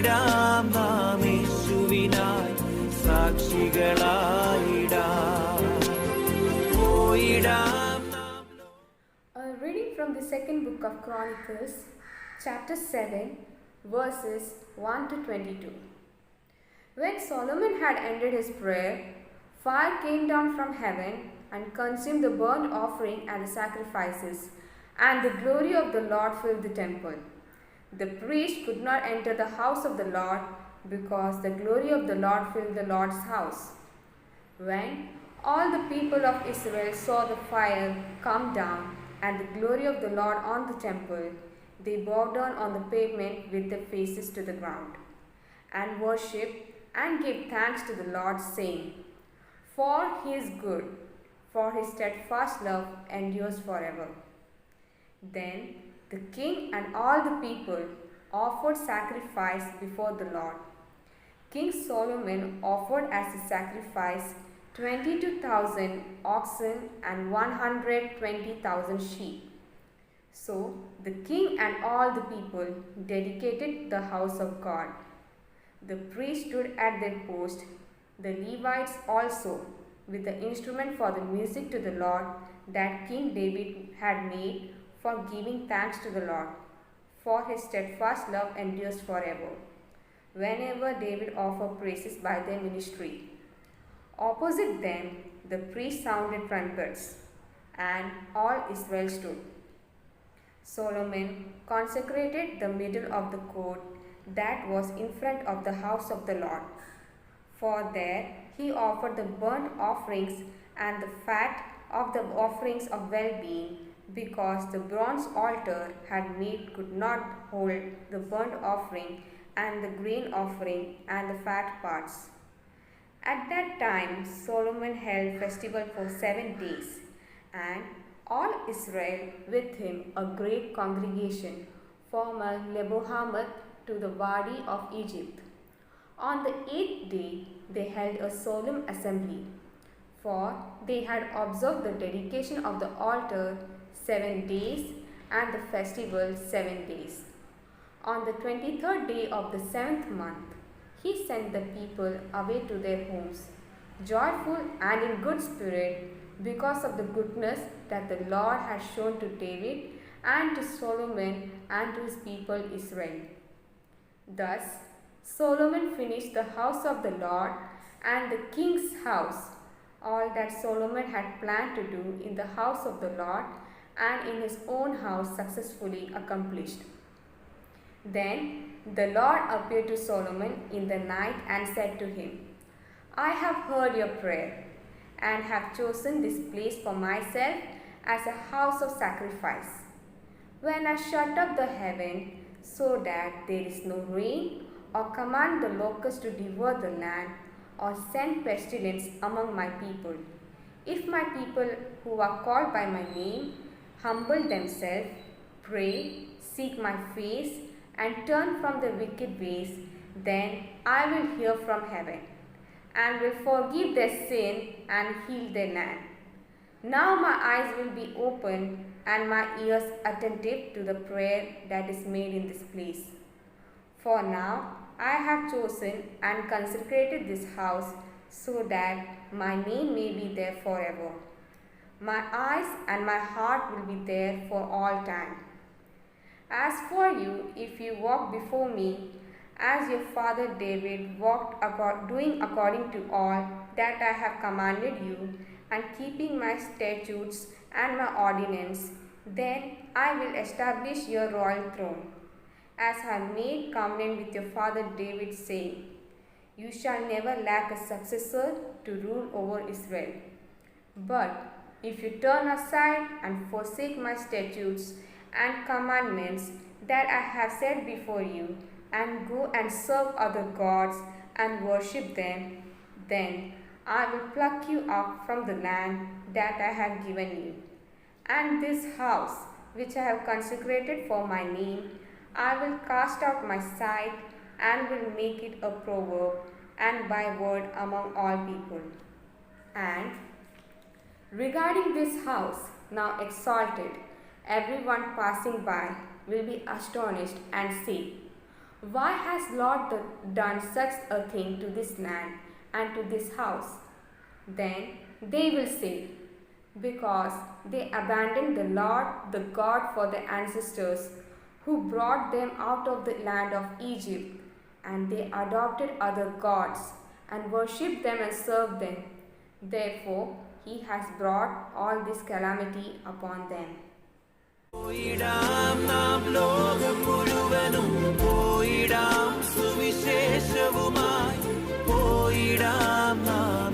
പോയിടാം നാം യേശുവിനായി സാക്ഷികളായിടാം. പോയിടാം നാം. A reading from the second book of Chronicles, chapter 7, verses 1 to 22. When Solomon had ended his prayer, fire came down from heaven and consumed the burnt offering and the sacrifices, and the glory of the Lord filled the temple. The priest could not enter the house of the Lord because the glory of the Lord filled the Lord's house. When all the people of Israel saw the fire come down and the glory of the Lord on the temple, they bowed down on the pavement with their faces to the ground, and worshipped and gave thanks to the Lord, saying, For he is good, for his steadfast love endures forever. Then the king and all the people offered sacrifice before the Lord. King Solomon offered as a sacrifice 22,000 oxen and 120,000 sheep. So the king and all the people dedicated the house of God. The priests stood at their post, the Levites also, with the instrument for the music to the Lord that King David had made for giving thanks to the Lord, for his steadfast love endures forever, whenever David offered praises by their ministry. Opposite them, the priests sounded trumpets, and all Israel stood. Solomon consecrated the middle of the court that was in front of the house of the Lord. For there he offered the burnt offerings and the fat of the offerings of well-being, because the bronze altar had made could not hold the burnt offering and the grain offering and the fat parts. At that time Solomon held festival for 7 days, and all Israel with him, a great congregation, from Lebo-hamath to the Wadi of Egypt. On the 8th day they held a solemn assembly, for they had observed the dedication of the altar 7 days and the festival 7 days. On the 23rd day of the 7th month, he sent the people away to their homes, joyful and in good spirit, because of the goodness that the Lord had shown to David and to Solomon and to his people Israel. Thus Solomon finished the house of the Lord and the king's house, all that Solomon had planned to do in the house of the Lord and in his own house successfully accomplished. Then the Lord appeared to Solomon in the night and said to him, I have heard your prayer and have chosen this place for myself as a house of sacrifice. When I shut up the heaven so that there is no rain, or command the locusts to devour the land, or send pestilence among my people, if my people who are called by my name humble themselves, pray, seek my face, and turn from their wicked ways, then I will hear from heaven, and will forgive their sin and heal their land. Now my eyes will be open and my ears attentive to the prayer that is made in this place. For now I have chosen and consecrated this house so that my name may be there forever. My eyes and my heart will be there for all time. As for you, if you walk before me, as your father David walked doing according to all that I have commanded you, and keeping my statutes and my ordinance, then I will establish your royal throne, as I made covenant with your father David, saying, You shall never lack a successor to rule over Israel. But if you turn aside and forsake my statutes and commandments that I have set before you, and go and serve other gods and worship them, then I will pluck you up from the land that I have given you. And this house, which I have consecrated for my name, I will cast out my sight and will make it a proverb and byword among all people. And regarding this house, now exalted, everyone passing by will be astonished and say, Why has Lord done such a thing to this land and to this house? Then they will say, because they abandoned the Lord, the God for their ancestors, who brought them out of the land of Egypt, and they adopted other gods and worshipped them and served them. Therefore, He has brought all this calamity upon them. പോയിടാം നാം ലോകം മുഴുവനും പോയിടാം സുവിശേഷവുമായി പോയിടാം നാം